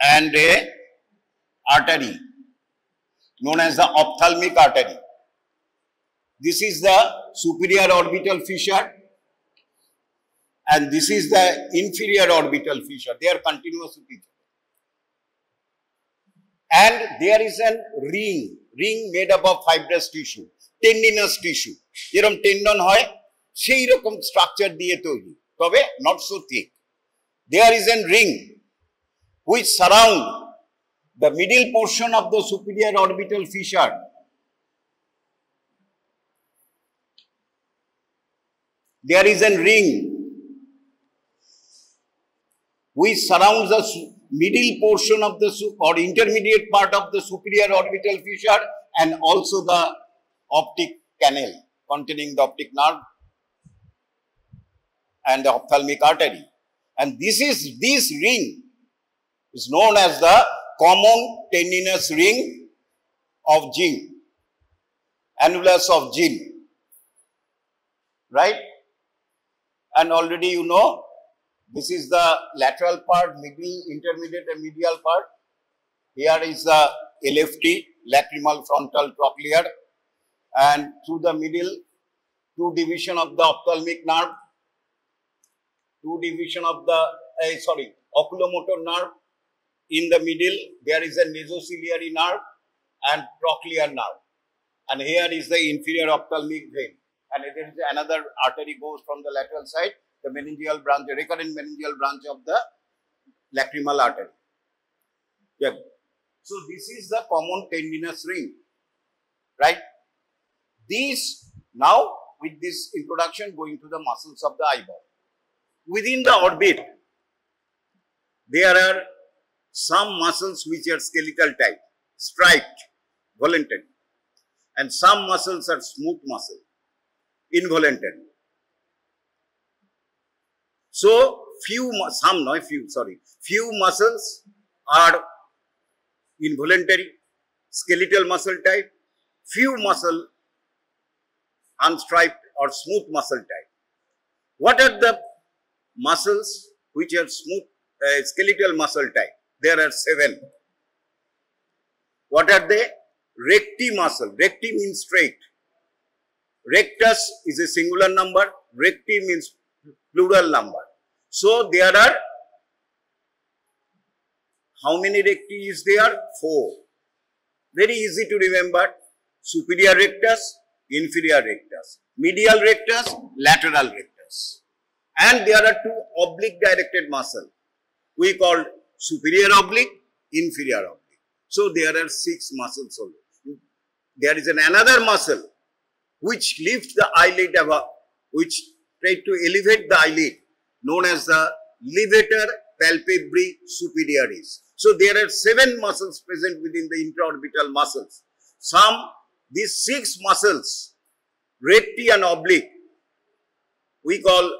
and a artery known as the ophthalmic artery. This is the superior orbital fissure and this is the inferior orbital fissure. They are continuous with each other. And there is a ring made up of fibrous tissue, tendinous tissue. যেরকম tendon হয় সেই রকম structure দিয়ে তৈরি, তবে not so thick. There is a ring which surround the middle portion of the superior orbital fissure. There is a ring which surrounds the middle portion of the or intermediate part of the superior orbital fissure and also the optic canal containing the optic nerve and the ophthalmic artery. And this ring is known as the common tendinous ring of Jin, annulus of Jin, right? And already you know, this is the lateral part, middle, intermediate and medial part. Here is the LFT, lacrimal frontal trochlear, and through the middle, two division of the ophthalmic nerve, two division of the, oculomotor nerve. In the middle, there is a nasociliary nerve and trochlear nerve. And here is the inferior ophthalmic vein. And there is another artery goes from the lateral side, the meningeal branch, the recurrent meningeal branch of the lacrimal artery. Yeah. So this is the common tendinous ring, right? These, now with this introduction, going to the muscles of the eyeball. Within the orbit, there are some muscles which are skeletal type, striped, voluntary, and some muscles are smooth muscle, involuntary. So few muscles are involuntary, skeletal muscle type, few muscle unstriped or smooth muscle type. What are the muscles which are smooth skeletal muscle type? There are 7. What are they? Recti muscle. Recti means straight. Rectus is a singular number. Recti means plural number. So there are, how many recti is there? 4. Very easy to remember. Superior rectus, inferior rectus, medial rectus, lateral rectus. And there are 2 oblique directed muscle. We call superior oblique, inferior oblique. So there are 6 muscles only. There is another muscle which lifts the eyelid above, which try to elevate the eyelid, known as the levator palpebrae superioris. So there are 7 muscles present within the intraorbital muscles. These 6 muscles, recti and oblique, we call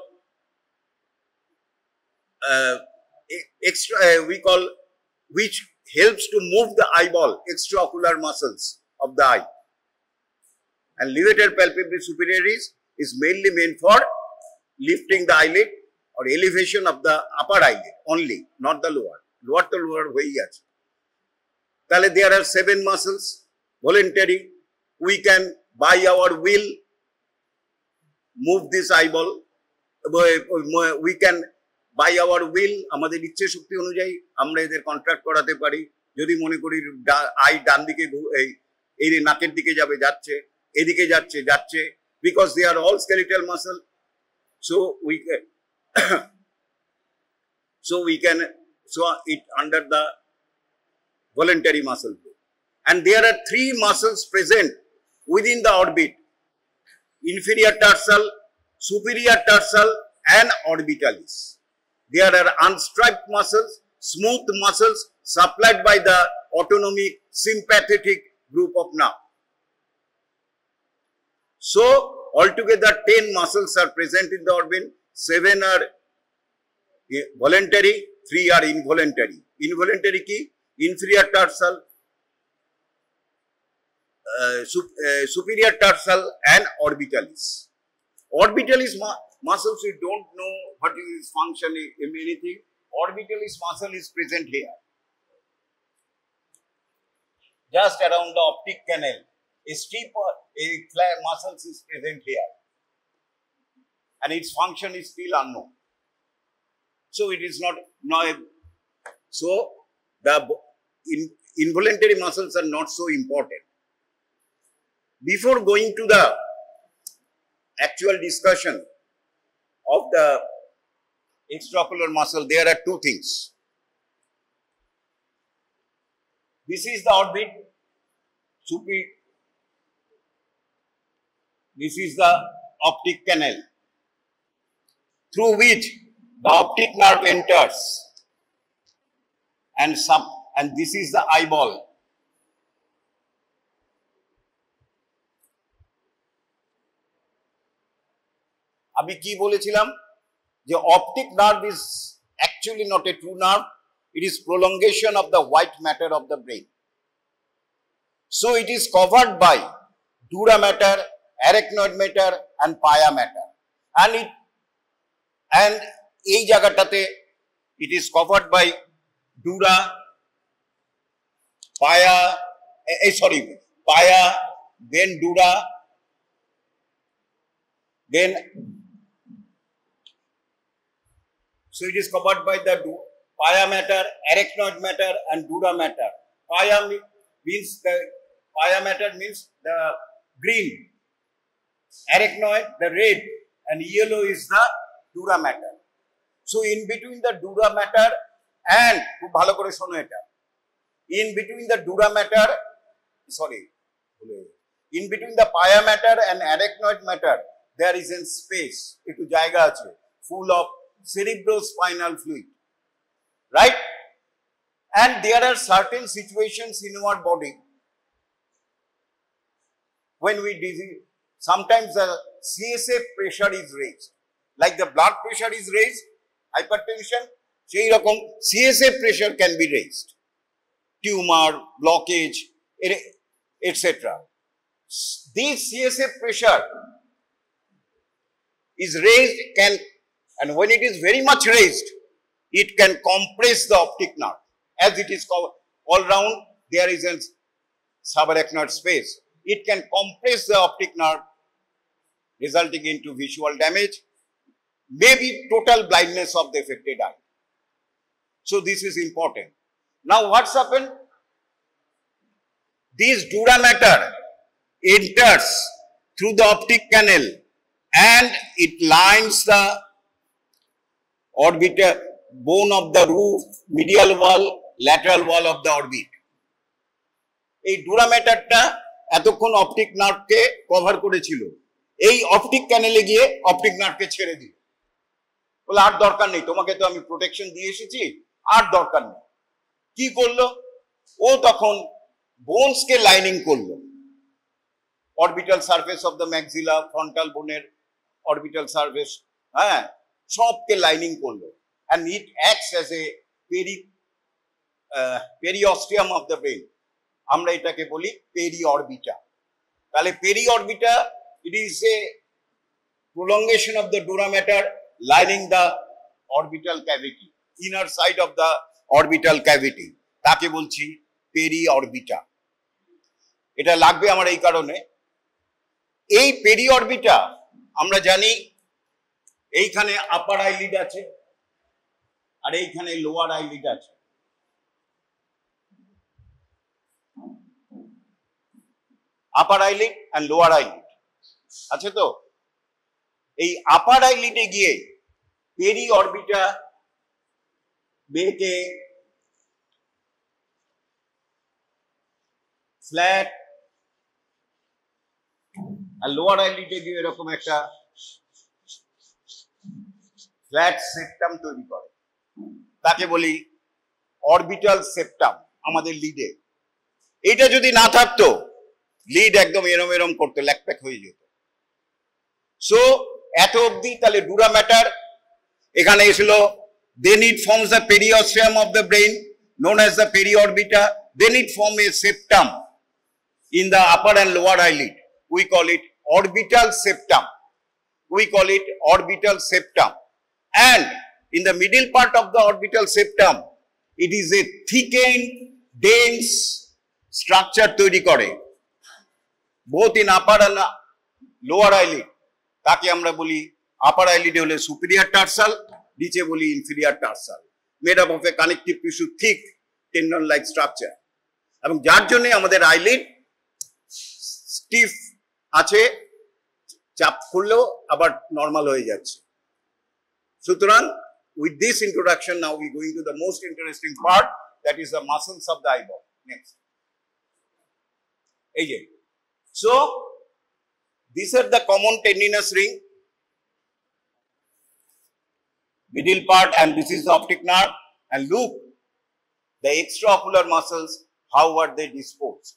which helps to move the eyeball, extraocular muscles of the eye. And levator palpebrae superioris is mainly meant for lifting the eyelid or elevation of the upper eyelid only, not the lower. Lower to lower way. There are 7 muscles, voluntary. We can by our will move this eyeball. We can by our will, আমাদের ইচ্ছে শক্তি অনুযায়ী আমরা এদের contract করাতে পারি। যদি মনে করি আই ডান দিকে এই নাকের দিকে যাবে, যাচ্ছে, এদিকে যাচ্ছে, because they are all skeletal muscle. So we can it under the voluntary muscle group. And there are 3 muscles present within the orbit: inferior tarsal, superior tarsal, and orbitalis. There are unstriped muscles, smooth muscles supplied by the autonomic sympathetic group of nerve. So altogether 10 muscles are present in the orbit. 7 are voluntary, 3 are involuntary. Involuntary key, inferior tarsal, superior tarsal, and orbitalis. Orbitalis muscles, we don't know what is function in anything. Orbitalis muscle is present here. just around the optic canal. A strip or a muscles is present here, and its function is still unknown. So it is not so the involuntary muscles are not so important. Before going to the actual discussion of the extraocular muscle, there are two things. This is the orbit, this is the optic canal through which the optic nerve enters, and this is the eyeball. আমি কি বলেছিলাম যে optic nerve is actually not a true nerve, it is prolongation of the white matter of the brain. So it is covered by dura mater, arachnoid matter and pia matter, and এই জায়গাটাতে it is covered by dura, pia, then dura, then so it is covered by the pia matter, arachnoid matter and dura matter. Pia matter means the green, arachnoid the red, and yellow is the dura matter. So in between the dura matter and in between the dura matter, in between the pia matter and arachnoid matter, there is a space, একটু জায়গা আছে, full of cerebrospinal fluid, right? And there are certain situations in our body when we disease, sometimes the CSF pressure is raised, like the blood pressure is raised, hypertension, সেই রকম CSF pressure can be raised, tumor, blockage, etc. This CSF pressure is raised, and when it is very much raised, it can compress the optic nerve. As it is all round, there is a subarachnoid space. It can compress the optic nerve, resulting into visual damage, maybe total blindness of the affected eye. So this is important. Now what's happened? This dura matter enters through the optic canal and it lines the orbital bone of the roof, medial wall, lateral wall of the orbit. এই dura matter-টা এতক্ষণ optic নার্ভকে cover করেছিল, এই optic ক্যানেলে গিয়ে optic নার্ভকে ছেড়ে দিল, বলে আর দরকার নেই, তোমাকে তো আমি প্রোটেকশন দিয়ে এসেছি, আর দরকার নেই। কি করলো ও? তখন বোনসকে লাইনিং করলো, orbital surface of the maxilla, frontal বোনের অরবিটাল সারফেস, হ্যাঁ, সবকে লাইনিং করলো, and it acts as a periosteum of the brain. আমরা এটাকে বলি পেরিঅরবিটা। তাহলে পেরিঅরবিটা, it is a prolongation of the dura matter lining the orbital cavity, inner side of the orbital cavity, তাকে বলছি পেরিঅরবিটা। এটা লাগবে আমার এই কারণে, এই পেরিঅরবিটা আমরা জানি এইখানে আপার আইলিড আছে আর এইখানে লোয়ার আইলিড আছে। আপার আইলিড এন্ড লোয়ার আইলিড আছে তো। এই আপার আইলিডে গিয়ে পেরিঅরবিটা বেঁকে ফ্ল্যাট, আর লোয়ার আইলিডে গিয়ে এরকম একটা ফ্ল্যাট সেপ্টাম তৈরি করে, তাকে বলি অরবিটাল সেপ্টাম আমাদের লিডে। এটা যদি না থাকতো, লিড একদম এরম এরম করতো, ল্যাকপ্যাক হয়ে যেত। সো এত অবধি তাহলে ডুরা ম্যাটার এখানে এসলো, then it forms the periosteum of the brain known as the periorbita, then it forms a septum in the upper and lower eyelid. We call it orbital septum. We call it orbital septum. And in the middle part of the orbital septum, it is a thickened, dense structure তৈরি করে both in upper and lower eyelid, তাকে আমরা বলি আপার আইলিডে হলে superior tarsal, নিচে বলি inferior tarsal, made up of a connective tissue thick tendon like structure, এবং যার জন্য আমাদের আইলিড স্টিফ আছে, চাপ করলেও আবার নর্মাল হয়ে যাচ্ছে। সুতরাং with this introduction, now we going to the most interesting part, that is the muscles of the eyeball. Next. Again. So these are the common tendinous ring, middle part, and this is the optic nerve. And look, the extraocular muscles, how are they disposed,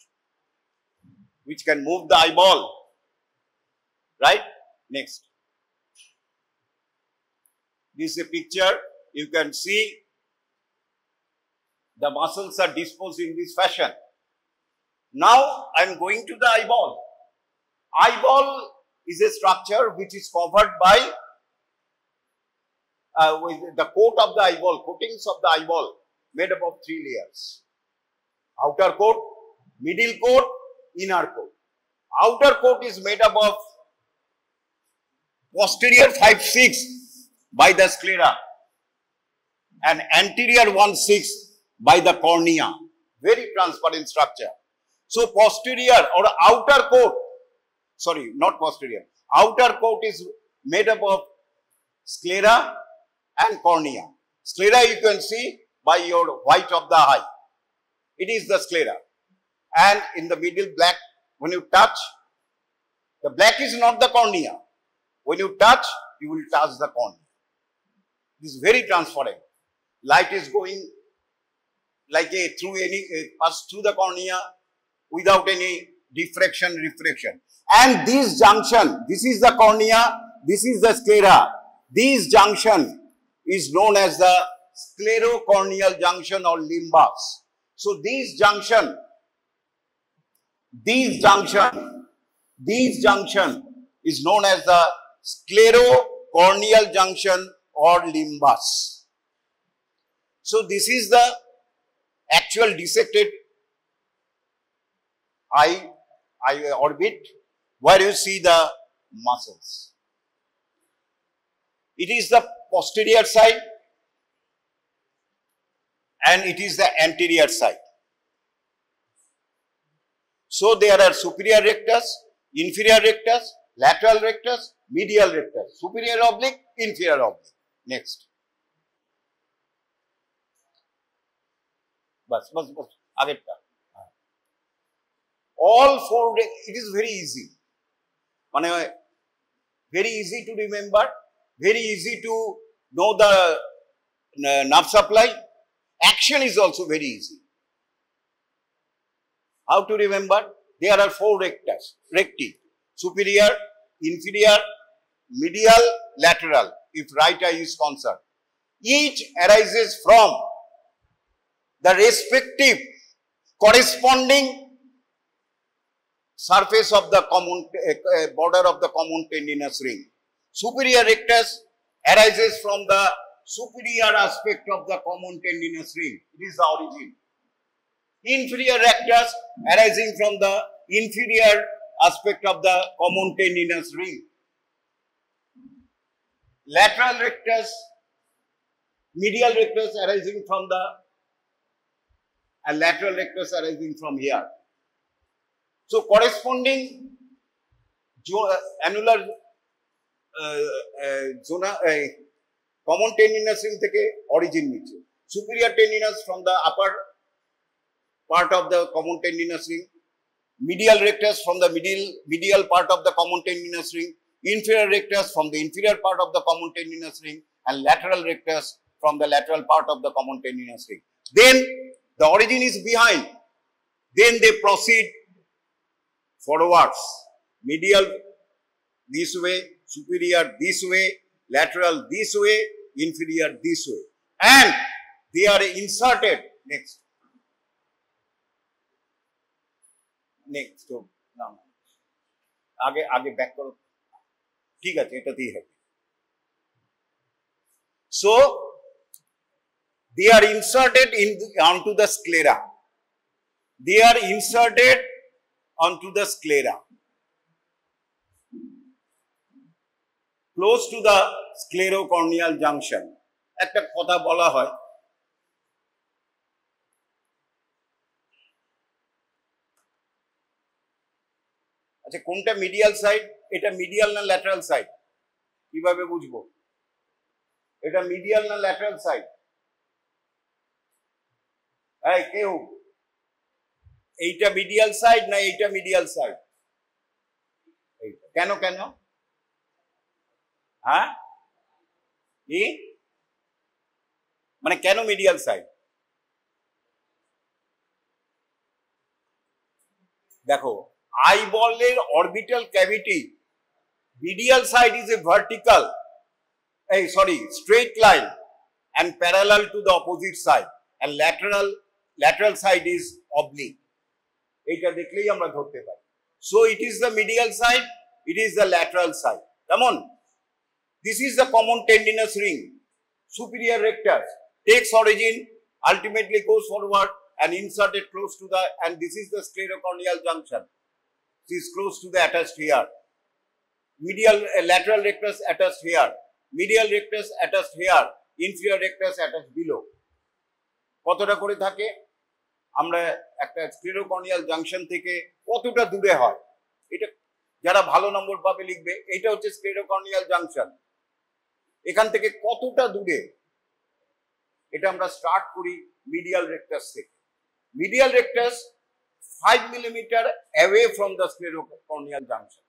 which can move the eyeball, right? Next. This is a picture. You can see the muscles are disposed in this fashion. Now I am going to the eyeball. Eyeball is a structure which is covered by with the coat of the eyeball, coatings of the eyeball made up of 3 layers. Outer coat, middle coat, inner coat. Outer coat is made up of posterior 5/6 by the sclera and anterior 1/6 by the cornea. Very transparent structure. So posterior or outer coat, sorry, not posterior, outer coat is made up of sclera and cornea. Sclera you can see by your white of the eye. It is the sclera. And in the middle black, when you touch, the black is not the cornea. When you touch, you will touch the cornea. This is very transparent. Light is going like a through any pass through the cornea without any diffraction, refraction. And this junction, this is the cornea, this is the sclera. This junction is known as the sclerocorneal junction or limbus. So this junction is known as the sclerocorneal junction or limbus. So this is the actual dissected eye orbit where you see the muscles. It is the posterior side and it is the anterior side. So there are superior rectus, inferior rectus, lateral rectus, medial rectus, superior oblique, inferior oblique. Next. Bas, ageta. All 4, it is very easy. Very easy to remember, very easy to know the nerve supply. Action is also very easy. How to remember? There are 4 recti, superior, inferior, medial, lateral, if right eye is concerned. Each arises from the respective corresponding surface of the common border of the common tendinous ring. Superior rectus arises from the superior aspect of the common tendinous ring. It is the origin. Inferior rectus arising from the inferior aspect of the common tendinous ring. Lateral rectus, medial rectus arising from the, and lateral rectus arising from here. So corresponding annular zona common tendinous ring থেকে origin নিচ্ছে. Superior tendinous from the upper part of the common tendinous ring, medial rectus from the medial part of the common tendinous ring, inferior rectus from the inferior part of the common tendinous ring, and lateral rectus from the lateral part of the common tendinous ring. Then the origin is behind. Then they proceed forwards. Medial this way, superior this way, lateral this way, inferior this way. And they are inserted. Next. Now. आगे back करो. ठीक है, एटाতেই হবে. So they are inserted onto the sclera. they are inserted onto the sclera. Close to the sclerocorneal junction. একটা কথা বলা হয়, আচ্ছা কোনটা মিডিয়াল সাইড? এটা মিডিয়াল না ল্যাটারাল সাইড? কিভাবে বুঝবো এটা মিডিয়াল না ল্যাটারাল সাইড? এই কেউ এইটা মিডিয়াল সাইড না এইটা মিডিয়াল সাইড? এইটা কেন কেন? হ্যাঁ কি মানে কেন মিডিয়াল সাইড? দেখো আইবলের orbital cavity medial side is a vertical, straight line and parallel to the opposite side, and lateral side is oblique. এটা দেখলেই আমরা ধরতে পারি। So it is the medial side, it is the lateral side. Come on, this is the common tendinous ring. Superior rectus takes origin, ultimately goes forward and inserted close to the, and this is the sclerocorneal junction. This is close to the attached here. Medial lateral rectus attached here, medial rectus attached here, inferior rectus attached below. কতটা করে থাকে? আমরা একটা স্ক্লেরোকর্নিয়াল junction থেকে কতটা দূরে হয় এটা যারা ভালো নম্বর পাবে লিখবে। এটা হচ্ছে স্ক্লেরোকর্নিয়াল জাংশন, এখান থেকে কতটা দূরে এটা আমরা স্টার্ট করি মিডিয়াল রেক্টাস থেকে। Medial rectus 5 millimetre away from the sclerocorneal junction.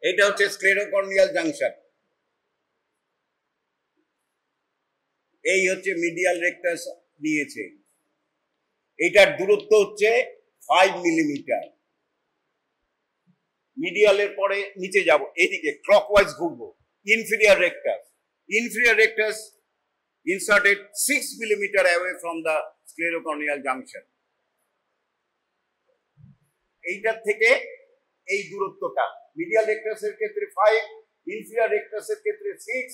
এটা হচ্ছে স্ক্লেরোকর্নিয়াল জাংশন, এই হচ্ছে মিডিয়াল রেক্টাস নিয়েছে, এটার দূরত্ব হচ্ছে 5 মিলিমিটার। মিডিয়ালের পরে নিচে যাব, এইদিকে ক্লকওয়াইজ ঘুরবো। Inferior rectus inserted 6 millimeter away from the sclerocorneal junction. এইটার থেকে এই দূরত্বটা মিডিয়াল রেক্টাসের ক্ষেত্রে 5, ইনফিরিয়র রেক্টাসের ক্ষেত্রে 6,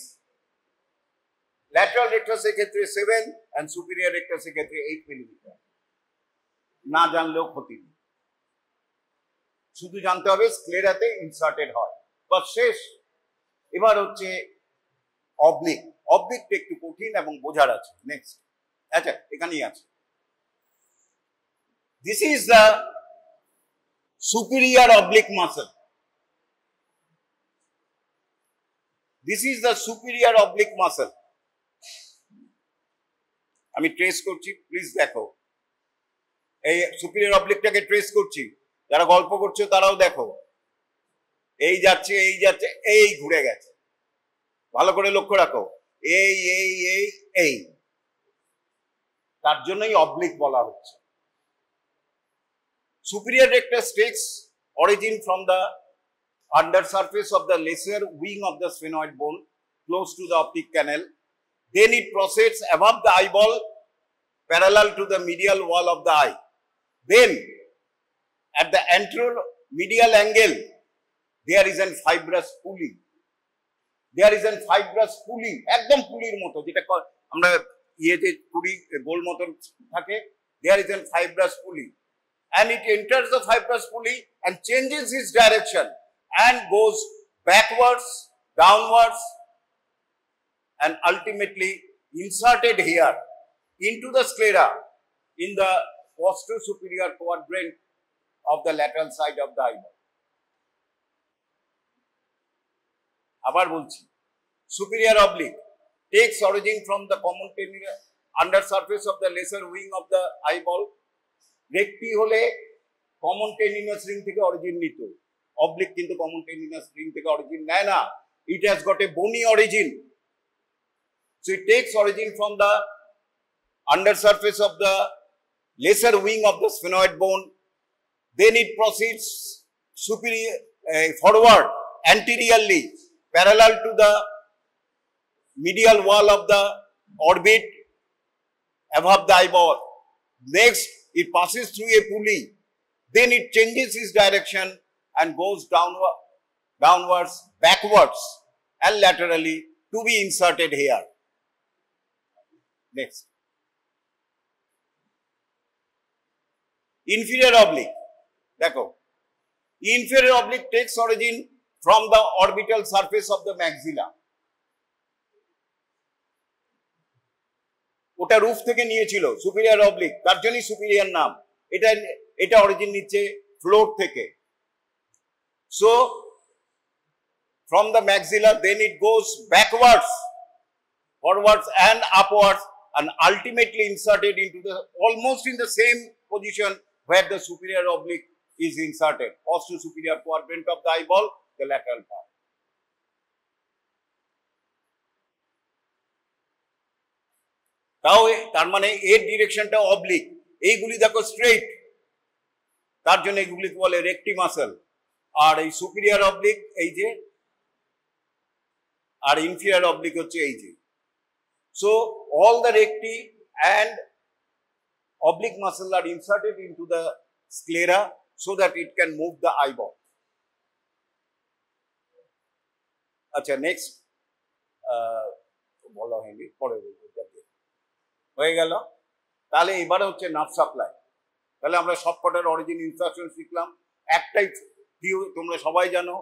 ল্যাটারাল রেক্টাসের ক্ষেত্রে 7 এন্ড সুপিরিয়র রেক্টাসের ক্ষেত্রে 8 মিলিমিটার। না জানলেও ক্ষতি নেই, শুধু জানতে হবে স্ক্লেরাতে ইনসার্টেড হয়। বাস শেষ। এবার হচ্ছে অবলিক। অবলিকটা একটু কঠিন এবং বোঝার আছে। নেক্সট, আচ্ছা এখানেই আছে। This is the superior oblique muscle. This is the superior oblique muscle. আমি ট্রেস করছি, প্লিজ দেখো। এই সুপিরিয়র অবলিকটাকে ট্রেস করছি, যারা গল্প করছো তারাও দেখো। এই যাচ্ছে এই যাচ্ছে, এই ঘুরে গেছে, ভালো করে লক্ষ্য রাখো। এই এই এই এই, তার জন্যই অবলিক বলা হচ্ছে। Superior rectus takes origin from the undersurface of the lesser wing of the sphenoid bone close to the optic canal. Then it proceeds above the eyeball parallel to the medial wall of the eye. Then at the anteromedial angle there is a fibrous pulley. একদম পুলির মতো, যেটা আমরা ইয়েতে পুলি গোল মতন থাকে। There is a fibrous pulley. And it enters the fibrous pulley and changes its direction and goes backwards, downwards, and ultimately inserted here into the sclera in the posterior superior quadrant of the lateral side of the eyeball. আবার বলছি, superior oblique takes origin from the common tendinous undersurface of the lesser wing of the eyeball. Recti হলে common tendinous ring থেকে origin নিত, oblique কিন্তু common tendinous ring থেকে origin নেয় না। It has got a bony origin, so it takes origin from the under surface of the lesser wing of the sphenoid bone. Then it proceeds forward anteriorly parallel to the medial wall of the orbit above the eyeball. Next, it passes through a pulley. Then it changes its direction and goes downwards, backwards, and laterally to be inserted here. Next. Inferior oblique. Dekho. Inferior oblique takes origin from the orbital surface of the maxilla. ওটা roof থেকে নিয়েছিল superior oblique, তার জন্যই superior নাম। এটা origin নিচ্ছে floor থেকে। So from the maxilla, then it goes backwards, forwards and upwards, and ultimately inserted into the almost in the same position where the superior oblique is inserted, posterior-superior quadrant of the eyeball, the lateral part. তার মানে এর ডিরেকশনটা oblique, এইগুলি দেখো straight, তার জন্য এইগুলিকে বলে রেক্টি muscle. আর এই সুপিরিয়র অবলিক এই যে, আর ইনফিরিয়র অবলিক হচ্ছে এই যে। So all the recti and oblique muscle are inserted into the sclera so that it can move the eyeball. আচ্ছা, নেক্সট বলা হয়নি, পরে হয়ে গেল। তাহলে এবারে হচ্ছে নার্ভ সাপ্লাই। তাহলে আমরা সবকটার অরিজিন ইনস্ট্রাকশন শিখলাম। একটাই তোমরা সবাই জানো,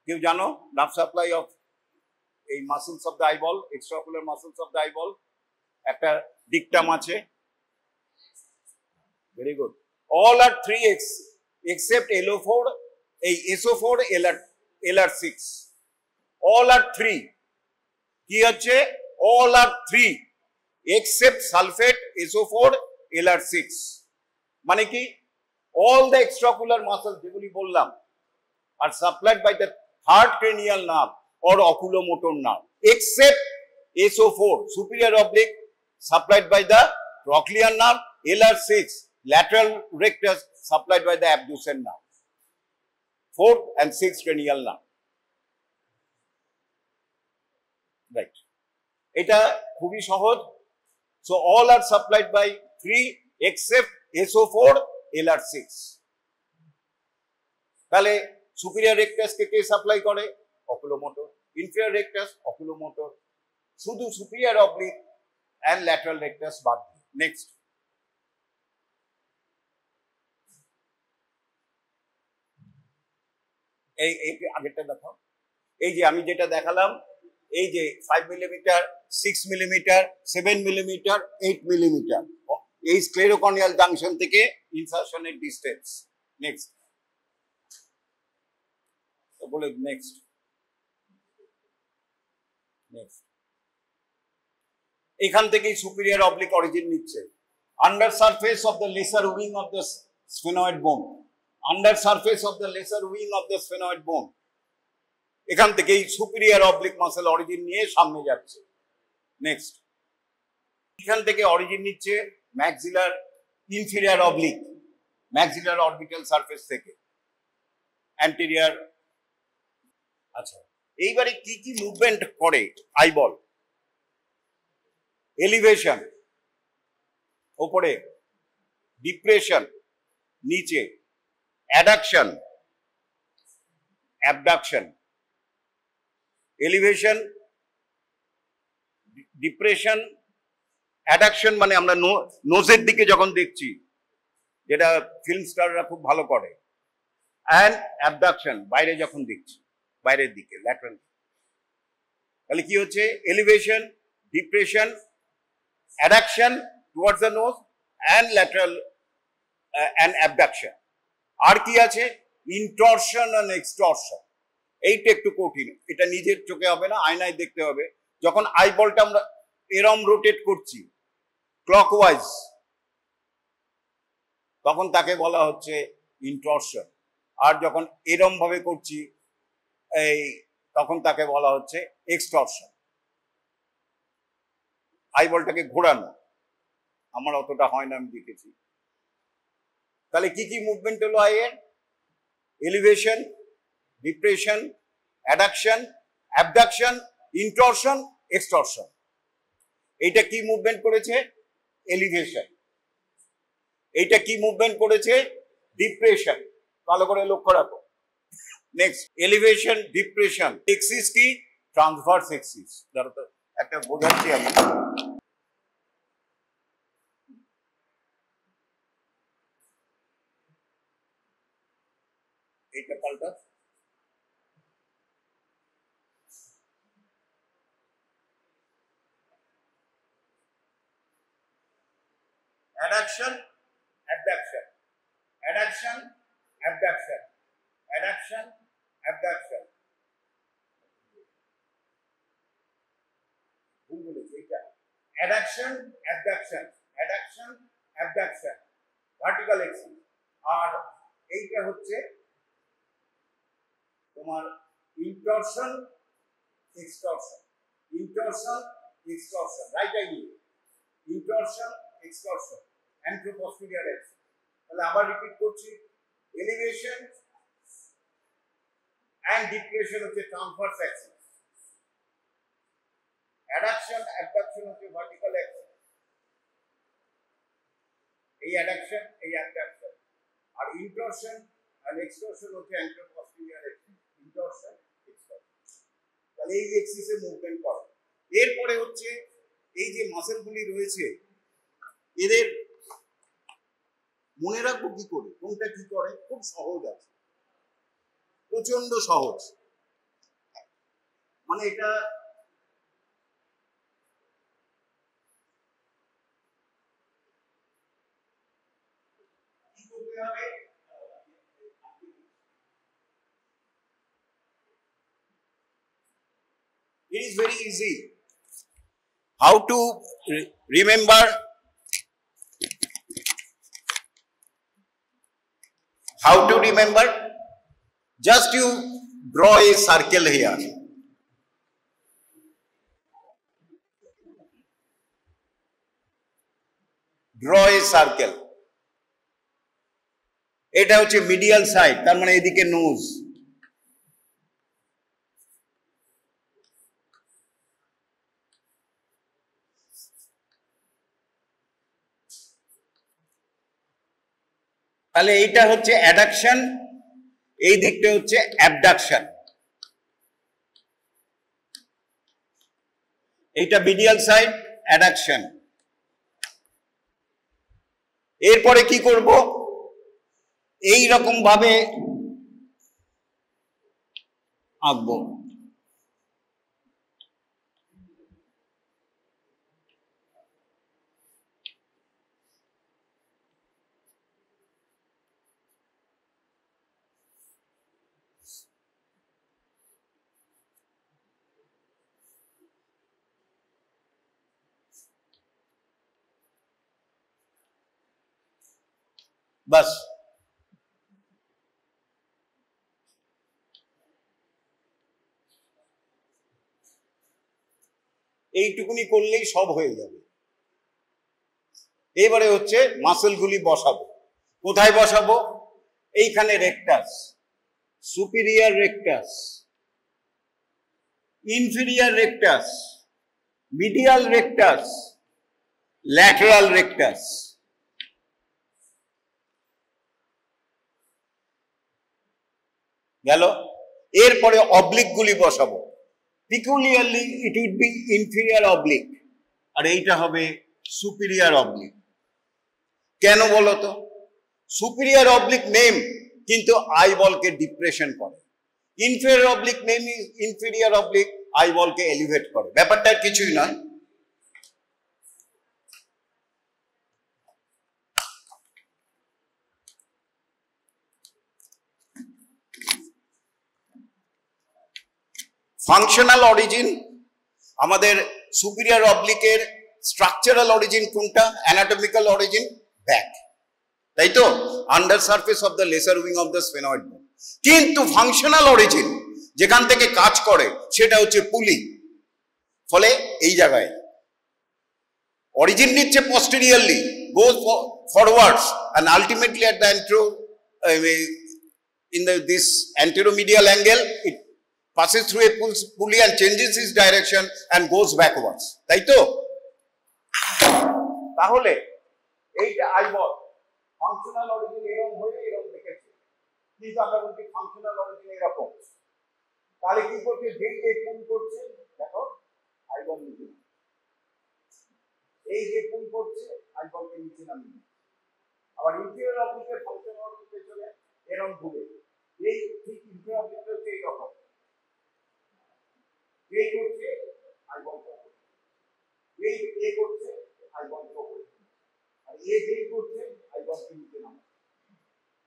কেউ জানো নার্ভ সাপ্লাই অফ এই muscles of the eyeball, extraocular muscles of the eyeball, একটা ডিকটাম আছে। Very good. All are 3x except LO4, এই SO4, LR6, all are 3। কি আছে? all are 3 except sulfate, SO4, LR6। মানে কি? all the extraocular muscles যেগুলি বললাম are supplied by the third cranial nerve or oculomotor nerve except SO4, superior oblique, supplied by the trochlear nerve, LR6, lateral rectus, supplied by the abducens nerve, 4th and 6th cranial nerve. Right. এটা খুবই সহজ। So all are supplied by 3 except SO4, LR6. তাহলে superior rectus কে supply করে? oculomotor. inferior rectus, oculomotor. শুধু superior oblique and lateral rectus বাদ দিয়ে। Next, এই আগেরটা দেখাও। এই যে আমি যেটা দেখালাম, এই যে 5 মিলিমিটার, 6 মিলিমিটার, 7 মিলিমিটার, 8 মিলিমিটার, এই স্ক্লেরোকর্নিয়াল জাংশন থেকে ইনসারশনের ডিসটেন্স। নেক্সট বলে, নেক্সট এখান থেকেই সুপিরিয়র অবলিক অরিজিন নিচ্ছে। Under surface of the lesser wing of the sphenoid bone, under surface of the lesser wing of the sphenoid bone, এখান থেকেই superior oblique muscle origin নিয়ে সামনে যাচ্ছে। নেক্সট, এখান থেকে অরিজিন নিচ্ছে ম্যাক্সিলার ইনফিরিয়র অবলিক, ম্যাক্সিলার অরবিটাল সারফেস থেকে অ্যান্টেরিয়র। আচ্ছা, এইবারে কি কি মুভমেন্ট করে আইবল? এলিভেশন ওপরে, ডিপ্রেশন নিচে, addiction, abduction. Elevation, depression, addiction মানে আমরা নোজের দিকে যখন দেখছি, যেটা ফিল্ম স্টাররা খুব ভালো করে, অ্যান্ড অ্যাবডাকশন বাইরে যখন দেখছি, বাইরের দিকে, ল্যাটারাল। তাহলে কি হচ্ছে? Elevation, depression, adduction towards the nose, and lateral and abduction. আর কি আছে? Intorsion and extorsion. এইটা একটু কঠিন, এটা নিজের চোখে হবে না, আয়নায় দেখতে হবে। যখন আইবলটা আমরা এরম রোটেট করছি ক্লকওয়াইজ, তখন তাকে বলা হচ্ছে ইনটরশন। আর যখন এরম ভাবে করছি তখন তাকে বলা হচ্ছে এক্সটরশন। আইবলটাকে ঘোরানো, আমার অতটা হয় না, আমি দেখেছি। তাহলে কি কি মুভমেন্ট হলো আইয়ের? Elevation, depression, adduction, abduction, intorsion, extorsion. এইটা কি মুভমেন্ট করেছে? এলিভেশন। এইটা কি মুভমেন্ট করেছে? ডিপ্রেশন। ভালো করে লক্ষ্য রাখো। Next, elevation, depression. এক্সিস কি? Transverse axis. ধরো তো একটা বোঝাচ্ছি আমি। এইটা পাল্টা। Adduction, abduction, adduction, abduction, adduction, abduction. ভুল বলেছি এটা। Adduction, abduction, adduction, abduction, vertical axis. আর এইটা হচ্ছে তোমার intorsion, extorsion, intorsion, extorsion, right idea, intorsion, extorsion, anteroposterior axis. তাহলে আবার রিপিট করছি, এলিভেশন এন্ড ডিপ্রেশন হচ্ছে ট্রান্সভার্স অ্যাক্সিস, অ্যাডাকশন, অ্যাবডাকশন হচ্ছে ভার্টিক্যাল অ্যাক্সিস। এই অ্যাডাকশন, এই অ্যাবডাকশন। আর ইনটরশন আর এক্সটরশন হচ্ছে অ্যান্ট্রোপোস্টেরিয়র অ্যাক্সিস, ইনটরশন, এক্সটরশন। তাহলে এই এক্সিসে মুভমেন্ট করে। এরপরে হচ্ছে এই যে মাসেলগুলি রয়েছে, এদের মনে রাখবো কি করে, কোনটা কি করে? খুব সহজ আছে, প্রচন্ড সহজ। মানে এটা কি করতে হবে? It is very easy. How to remember? How to remember? Just you draw a circle here. Draw a circle. এটা হচ্ছে মিডিয়াল সাইড, তার মানে এদিকে নোজ। তাহলে এইটা হচ্ছে অ্যাডাকশন, এই দিকটা হচ্ছে অ্যাবডাকশন। এইটা মিডিয়াল সাইড, অ্যাডাকশন। এরপরে কি করব? এই রকম ভাবে আঁকবো। বাস, এইটুকুনি করলেই সব হয়ে যাবে। এবারে হচ্ছে মাসেলগুলি বসাবো। কোথায় বসাবো? এইখানে rectus, superior rectus, inferior rectus, medial rectus, lateral rectus. গেল। এরপরে অবলিক গুলি বসাবো। পিকুলিয়ারলি ইট উইড বি ইনফিরিয়র অবলিক, আর এইটা হবে সুপিরিয়র অবলিক। কেন বলো তো? সুপিরিয়র অবলিক নেম কিন্তু আইবলকে ডিপ্রেশন করে, inferior oblique name inferior oblique আইবলকে এলিভেট করে। ব্যাপারটা কিছুই নয়। ফাংশনাল অরিজিন, আমাদের সুপিরিয়র অবলিকের স্ট্রাকচারাল অরিজিন কোনটা? অ্যানাটমিক্যাল অরিজিন ব্যাক, তাই তো? Under surface of the lesser wing of the sphenoid bone. কিন্তু ফাংশনাল অরিজিন যেখান থেকে কাজ করে সেটা হচ্ছে পুলি। ফলে এই জায়গায় অরিজিন নিচ্ছে posteriorly, goes forwards and ultimately at the this anteromedial angle it passes through a pulley and changes its direction and goes backwards. তাই তো? তাহলে এইটা আইবল ফাংশনাল অরিজিন এরকম হয়ে এরকম দেখেছে, কিন্তু আমরা বলছি ফাংশনাল অরিজিন এরকম। তাহলে কি করছে, যেই যে পুল করছে, দেখো আইবল নিচে, এই যে পুল করছে আইবলকে নিচে নামিয়ে, আবার ইন্টিরিয়র অবজেক্টের ফাংশনাল অরিজিন পেছনে এরকম ঘুরে, এই ঠিক ইন্টিরিয়র অবজেক্ট হচ্ছে এইরকম, এই করছে আইবল করছে, এই এ করছে আইবল করছে, আর এ যেই করছে আইবলকে নিচে নামায়।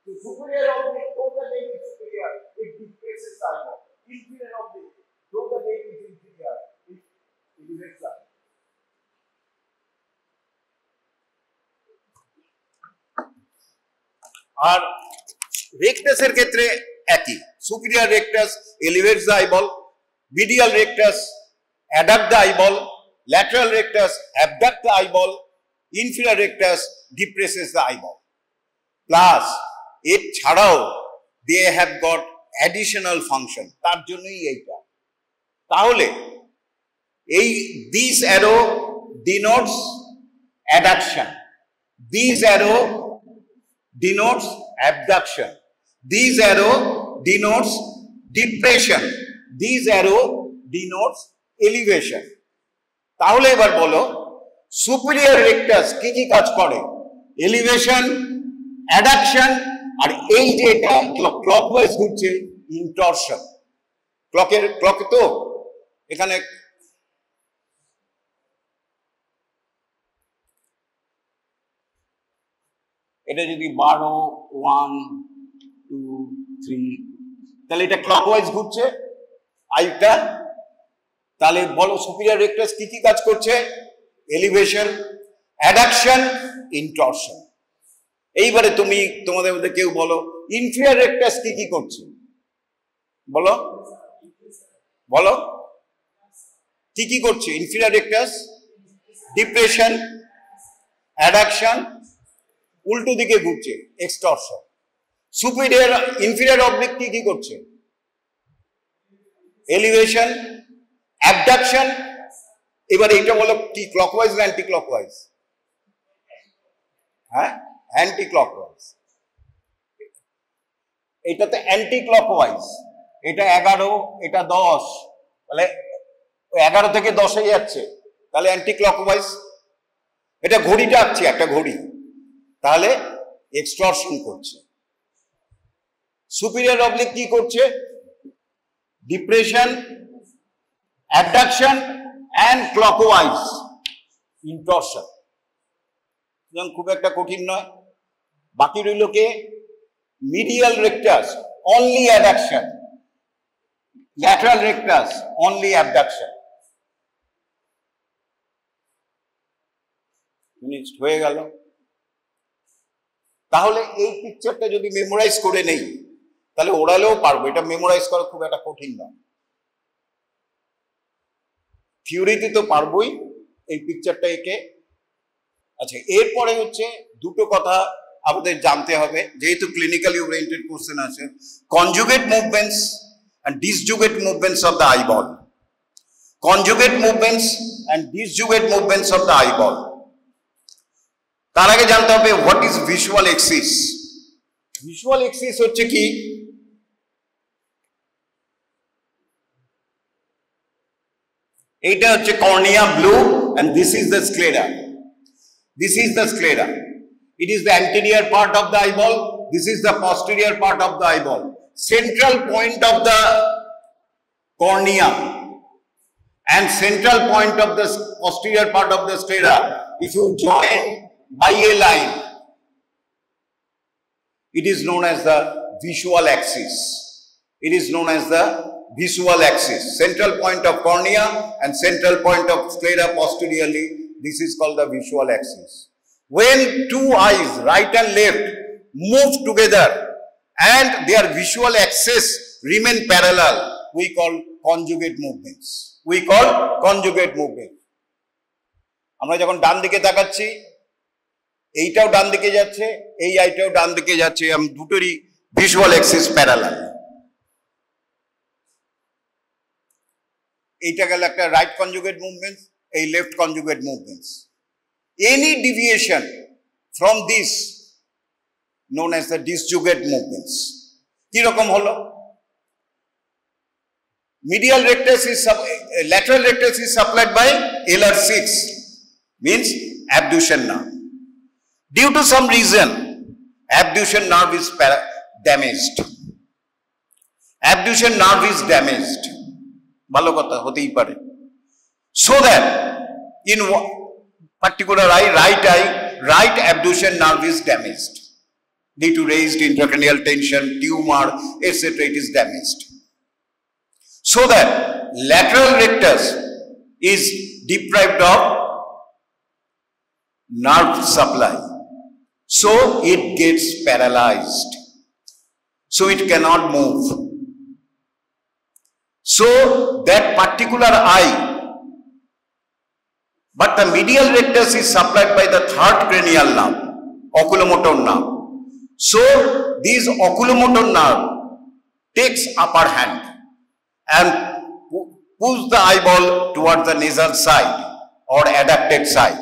তো superior object, though the name is superior, it depresses the eyeball. Inferior object, though the name is inferior, it elevates the eyeball. আর রেকটাসের ক্ষেত্রে একই, superior rectus elevates the eyeball, medial rectus adduct the eyeball, lateral rectus abduct the eyeball, inferior rectus depresses the eyeball. Plus এর ছাড়াও they have got additional function, তার জন্যই এইটা। তাহলে এই this arrow denotes adduction, this arrow denotes abduction, this arrow denotes depression, this arrow denotes elevation। তাহলে এবার বলো superior rectus কি কি কাজ করে? elevation, adduction, আর এই যে এটা ক্লকওয়াইজ ঘুরছে ইনটরশন। ক্লক তো এখানে এটা যদি 12, 1, 2, 3, তাহলে এটা ক্লকওয়াইজ ঘুরছে আইটা। তাহলে বলো সুপিরিয়র রেকটাস কি কি কাজ করছে? Elevation, adduction, intorsion. এইবারে তুমি তোমাদের মধ্যে কেউ বলো ইনফিরিয়র রেকটাস কি কি করছে? বলো বলো কি কি করছে ইনফিরিয়র রেকটাস? ডিপ্রেশন, অ্যাডাকশন, উল্টো দিকে ঘুরছে এক্সটরশন। সুপিরিয়র ইনফিরিয়র অবজেক্ট কি কি করছে? Elevation, abduction. এবার এইটা বলো কি ক্লকওয়াইজ না অ্যান্টি ক্লকওয়াইজ? হ্যাঁ, অ্যান্টি ক্লকওয়াইজ। এটাতে অ্যান্টি ক্লকওয়াইজ, এটা 11, এটা 10, তাহলে 11 থেকে 10-এ যাচ্ছে, তাহলে অ্যান্টি ক্লকওয়াইজ। এটা ঘড়িটা আঁকছে, একটা ঘড়ি, তাহলে এক্সটরশন করছে। সুপিরিয়র অবলিক কি করছে? Depression, abduction and clockwise, intorsion. খুব একটা কঠিন নয়। বাকি রইল কে? Medial rectus only adduction, lateral rectus only abduction. হয়ে গেল। তাহলে এই পিকচারটা যদি মেমোরাইজ করে নেই তাহলে ওরালেও পারবো। এটা মেমোরাইজ করা খুব একটা কঠিন নয়, থিওরিতে তো পারবোই এই পিকচারটা এঁকে। আচ্ছা, এরপরে হচ্ছে দুটো কথা আমাদের জানতে হবে, যেহেতু ক্লিনিক্যালি ওরিয়েন্টেড কোশ্চেন আছে। Conjugate movements and disjugate movements of the eyeball. Conjugate movements and disjugate movements of the eyeball. তার আগে জানতে হবে what is visual axis. Visual axis হচ্ছে কি? এইটা হচ্ছে cornea blue and this is the sclera. This is the sclera. It is the anterior part of the eyeball. This is the posterior part of the eyeball. Central point of the cornea and central point of the posterior part of the sclera, if you join by a line, it is known as the visual axis. It is known as the visual axis. Central point of cornea and central point of sclera posteriorly, this is called the visual axis. When two eyes, right and left, move together and their visual axis remain parallel, we call conjugate movements. We call conjugate movement. আমরা যখন ডান দিকে তাকাচ্ছি, এইটাও ডান দিকে যাচ্ছে, এই আইটাও ডান দিকে যাচ্ছে, দুটোরই ভিজুয়াল অ্যাক্সিস প্যারালাল। এইটা গেল একটা রাইট কনজুগেট মুভমেন্টস, এই left conjugate movements. Any deviation from this known as the disjugate movements. কি রকম হলো? Medial rectus is lateral rectus is supplied by LR6, means abduction nerve. Due to some reason, abduction nerve is damaged. Abduction nerve is damaged. ভালো কথা হতেই পারে। So that in particular eye, right abduction nerve is damaged. Due to raised intracranial tension, tumor, etc., it is damaged. So that lateral rectus is deprived of nerve supply. So it gets paralyzed. So it cannot move. So that particular eye, but the medial rectus is supplied by the third cranial nerve, oculomotor nerve. So this oculomotor nerve takes upper hand and pulls the eyeball towards the nasal side or adducted side.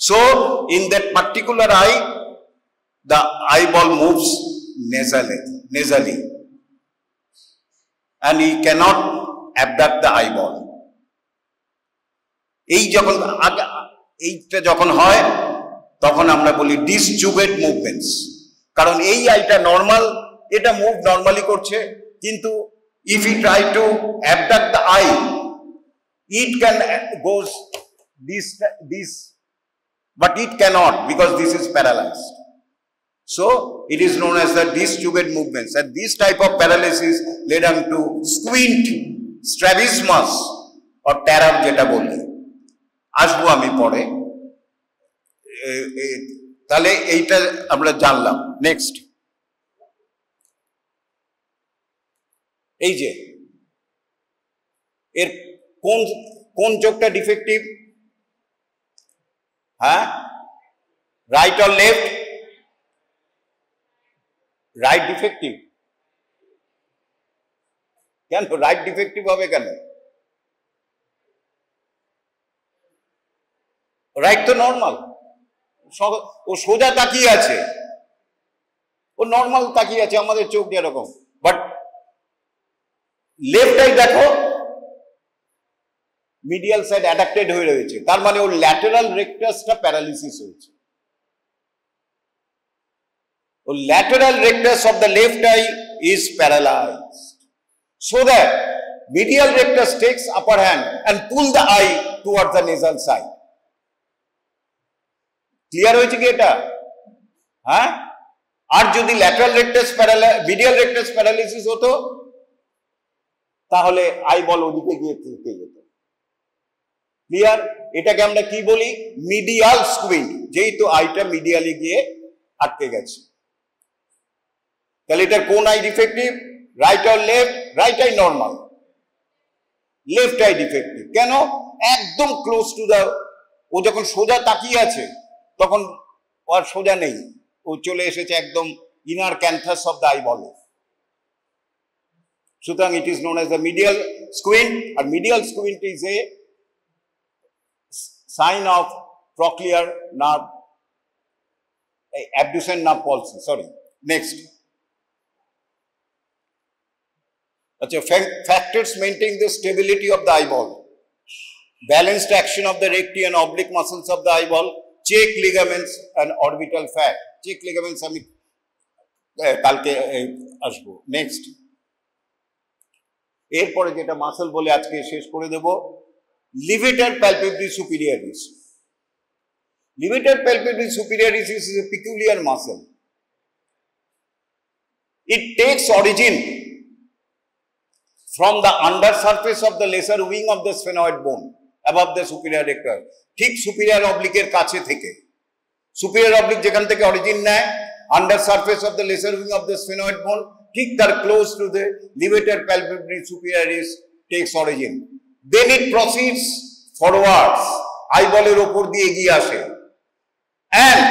So in that particular eye, the eyeball moves nasally and he cannot abduct the eyeball. এইটা যখন হয় তখন আমরা বলি ডিসজুগেট movements. কারণ এই আইটা normal, এটা মুভ নর্মালি করছে, কিন্তু if we try to abduct the eye, it can goes this, but it cannot because this is paralyzed. So it is known as the disjugate movements, and this type of paralysis led on to squint, strabismus or terror যেটা বলি। আসবো আমি পরে। তাহলে এইটা আমরা জানলাম। Next, এই যে এর কোন চোখটা ডিফেক্টিভ? হ্যাঁ, right or left? Right defective. কেন রাইট ডিফেক্টিভ হবে কেন? রাইট তো নর্মাল, ও সোজা তাকিয়ে আছে, ও নর্মাল তাকিয়ে আছে আমাদের চোখ যেরকম, বাট লেফট আই দেখো মিডিয়াল সাইড অ্যাডাক্টেড হয়ে রয়েছে, তার মানে ওর ল্যাটারাল রেকটাসটা প্যারালিসিস হয়েছে। ওর lateral rectus of the left eye is paralysed, so that medial rectus takes upper hand and pull the eye towards the nasal side. Clear হয়েছে কি এটা? হ্যাঁ, আর যদি lateral rectus medial rectus paralysis হতো তাহলে আইবল ওদিকে গিয়ে থেকে যেত। ক্লিয়ার? এটাকে আমরা কি বলি? মিডিয়াল স্কুইন্ট, যেহেতু আইটা মিডিয়ালি গিয়ে আটকে গেছে। তাহলে এটার কোন আই ডিফেক্টিভ? রাইট আর left? Right eye normal, left eye defective. কেন? একদম ক্লোজ টু দা, ও যখন সোজা তাকিয়ে আছে তখন আর সোজা নেই, ও চলে এসেছে একদম inner canthus of the eyeball. সুতরাং it is known as the medial squint, আর medial squint is a sign of প্রক্লিয়ার nerve abduction nerve palsy. Sorry. Next. Achha, factors maintain the stability of the eyeball: balanced action of the recti and oblique muscles of the eyeball, check ligaments and orbital fat. Check ligaments আমি কালকে আসবো। Next, এরপরে যেটা muscle বলে আজকে শেষ করে দেব, levator প্যালপেব্রি সুপিরিয়রিস। Levator palpebris superioris is a peculiar muscle. It takes origin from the undersurface of the lesser wing of the sphenoid bone above the superior rectus. ঠিক superior oblique এর কাছে থেকে, superior oblique যেখান থেকে অরিজিন নেয়, undersurface of the lesser wing of the sphenoid bone, ঠিক তার close to the levator palpebris superioris takes origin. Then it proceeds forwards, eyeball-এর ওপর দিয়ে এগিয়ে আসে, and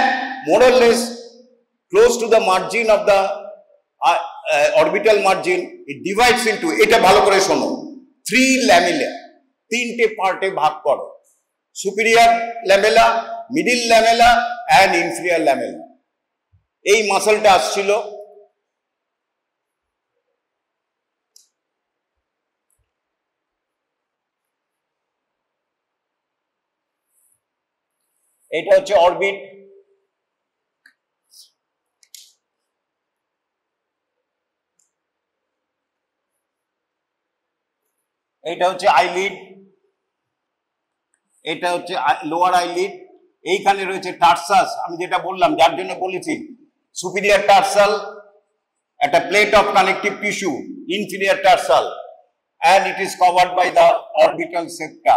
more or less close to the margin of the orbital margin, it divides into, এটা ভালো করে শোনো, 3 lamella, তিনটে পার্টে ভাগ করে, superior lamella, middle lamella and inferior lamella. এই মাসলটা আসছিল এটা হচ্ছে অরবিট, এটা হচ্ছে আইলিড, এটা হচ্ছে লোয়ার আইলিড, এইখানে রয়েছে টার্সাস, আমি যেটা বললাম যার জন্য বলেছি সুপিরিয়র টার্সাল, একটা plate of connective tissue, inferior tarsal, and it is covered by the orbital septa.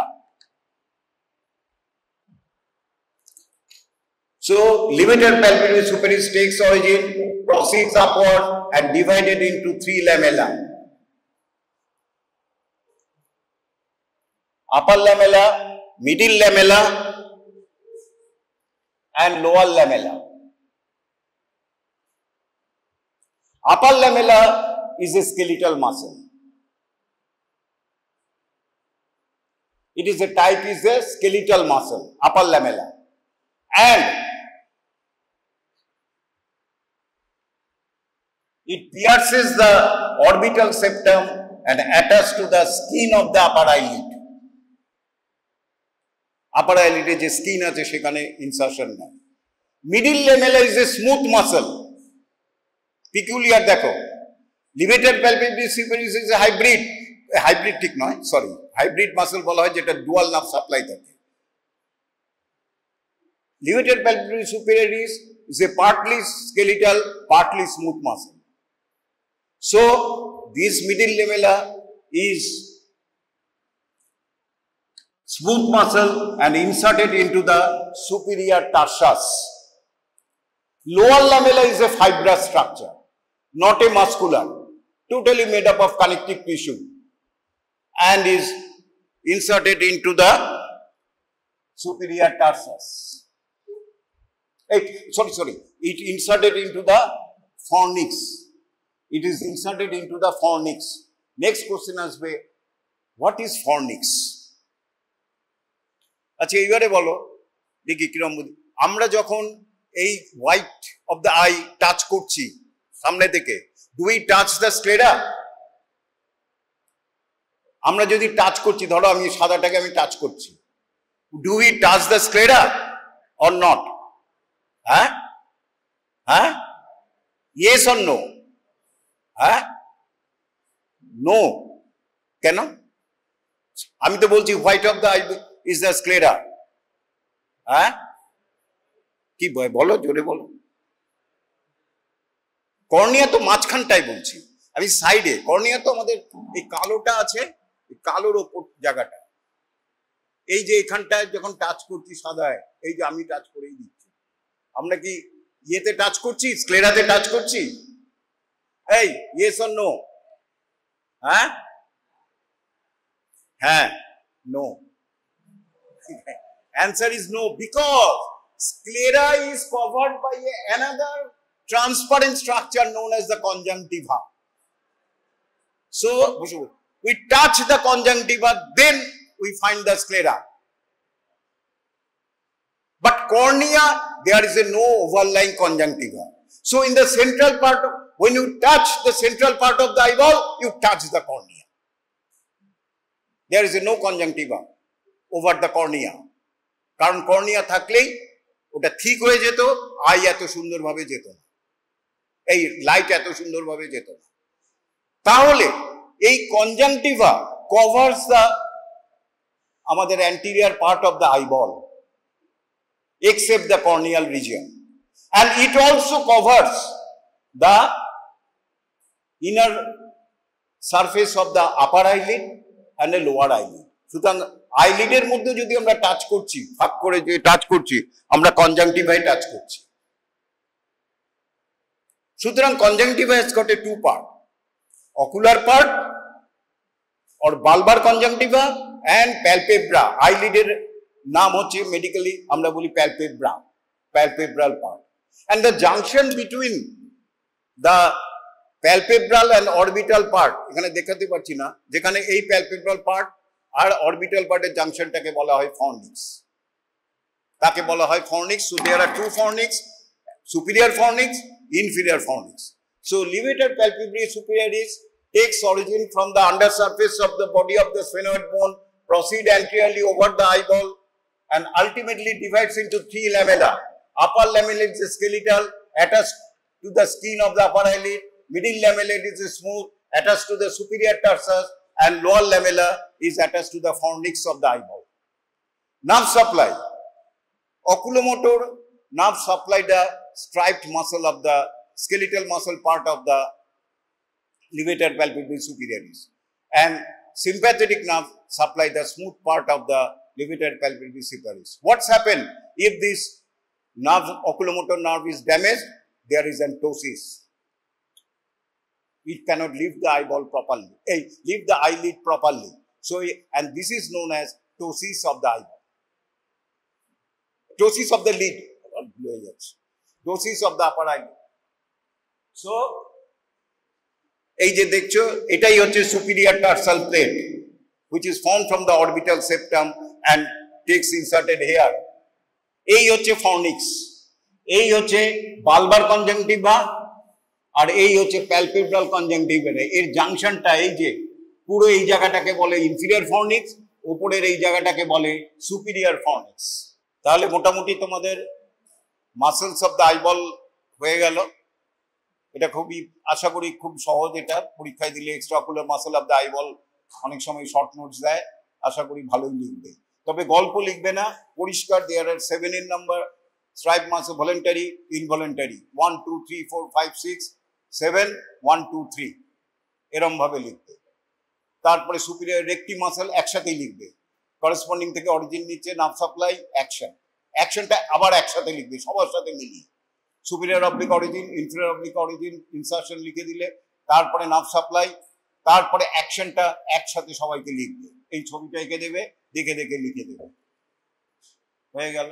So levator palpebrae superis takes origin, proceeds upward and divided into three lamella. Upper lamella, middle lamella and lower lamella. Upper lamella is a skeletal muscle. It is a type is a skeletal muscle, upper lamella, and it pierces the orbital septum and attaches to the skin of the upper eyelid. Upper eyelid je skin ache sekhane insertion na. Middle lamella is a smooth muscle. Peculiar dekho. Levator palpebrae superis is a hybrid. Hybrid ঠিক নয়, sorry, hybrid muscle বলা হয় যেটা dual nerve supply থাকে। Levator palpebrae superis is a partly skeletal, partly smooth muscle. So this middle lamella is smooth muscle and inserted into the superior tarsus. Lower lamella is a fibrous structure, not a muscular, totally made up of connective tissue, and is inserted into the superior tarsus. It inserted into the fornix. It is inserted into the fornix. Next question আসবে, what is fornix? আচ্ছা এইবারে বলো দেখি কিরকম বুঝি। আমরা যখন এই white of the I touch করছি সামনে থেকে, do we touch the sclera? আমরা যদি টাচ করছি, ধরো আমি সাদাটাকে আমি টাচ করছি, do we touch the sclera or not? হ্যাঁ হ্যাঁ, ইয়েস অর নো? হ্যাঁ, নো। কেন? আমি তো বলছি white of the I is the sclera. হ্যাঁ, কি বলো, জোরে বলো। কর্নিয়া তো মাঝখানটাই বলছি আমি, সাইডে। কর্নিয়া তো আমাদের এই কালোটা আছে, কালোর ওপর জায়গাটা, এই যে এখানটায় যখন টাচ করছি সাদায়, এই যে আমি টাচ করেই দিচ্ছি। আমরা কি ইয়েতে টাচ করছি, স্ক্লেরাতে টাচ করছি? এই ইয়েস অর নো? হ্যাঁ হ্যাঁ, no. Answer is no, because sclera is covered by another transparent structure known as the conjunctiva. So we touch the conjunctiva, then we find the sclera. But cornea, there is no overlying conjunctiva. So in the central part, when you touch the central part of the eyeball, you touch the cornea. There is no conjunctiva over the cornea. কারণ cornea থাকলেই ওটা ঠিক হয়ে যেত, I এত সুন্দরভাবে যেত না, এই লাইট এত সুন্দরভাবে যেত না। তাহলে এই কনজাংটিভা কভার্স দ্য আমাদের anterior part of the eyeball except the corneal region, and it also covers the inner surface of the upper eyelid and the lower eyelid. সুতরাং আইলিডের মধ্যে যদি আমরা টাচ করছি, ভাগ করে যে টাচ করছি, আমরা কনজাংটিভায় টাচ করছি। সুতরাং conjunctiva has got a two part, ocular part or bulbar conjunctiva and palpebra. আইলিডের নাম হচ্ছে মেডিকেলি আমরা বলি palpebra, palpebral part, and the junction between the palpebral and orbital part এখানে দেখাতে পারছি না, যেখানে এই palpebral part আর অরবিটাল পার্টের জাংশনটাকে বলা হয় ফর্নিক্স, তাকে বলা হয় fornix. So there are two fornix, superior fornix, inferior fornix. So levator palpebrae superioris takes origin from the undersurface of the body of the sphenoid bone, proceed anteriorly over the eyeball, and ultimately divides into three lamella. Upper lamellate is skeletal, attached to the skin of the upper eyelid. Middle lamellate is smooth, attached to the superior tarsus, and lower lamella is attached to the fornix of the eyeball. Nerve supply. Oculomotor nerve supply the striped muscle of the skeletal muscle part of the levator palpebrae superioris, and sympathetic nerve supply the smooth part of the levator palpebrae superioris. What's happened if this nerve, oculomotor nerve is damaged? There is an ptosis. It cannot leave the eyeball properly, leave the eyelid properly. So, and this is known as ptosis of the eyeball, ptosis of the lid, ptosis of the upper eyelid. So, এই যে দেখছো এটাই হচ্ছে superior tarsal plate, which is formed from the orbital septum and takes inserted here. এই হচ্ছে fornix, এই হচ্ছে bulbar conjunctiva, আর এই হচ্ছে palpebral conjunctiva। এর জাংশনটা এই যে পুরো এই জায়গাটাকে বলে inferior fornix, উপরের এই জায়গাটাকে বলে superior fornix। তাহলে মোটামুটি তোমাদের মাসেলস অফ দ্য আইবল হয়ে গেল। এটা খুবই আশা করি খুব সহজ, এটা পরীক্ষায় দিলে এক্সট্রাকুলার মাসেল অফ দ্য আইবল অনেক সময় শর্ট নোটস দেয়, আশা করি ভালোই লিখবে। তবে গল্প লিখবে না, পরিষ্কার দেয়ার আর 7 এর number stripe muscle voluntary involuntary 1 2 3 4 5 6 7 1 2 3 এরম ভাবে লিখবে। তারপরে সুপিরিয়র রেক্টি মাসেল একসাথেই লিখবে, করেসপন্ডিং থেকে অরিজিন নিচ্ছে, নার্ভ সাপ্লাই, অ্যাকশন, অ্যাকশনটা আবার একসাথে লিখবে সবার সাথে মিলিয়ে। Superior oblique origin, inferior oblique origin, insertion লিখে দিলে, তারপরে নার্ভ সাপ্লাই, তারপরে অ্যাকশনটা একসাথে সবাইকে লিখবে। এই ছবিটা এঁকে দেবে, দেখে দেখে লিখে দেবে, হয়ে গেল।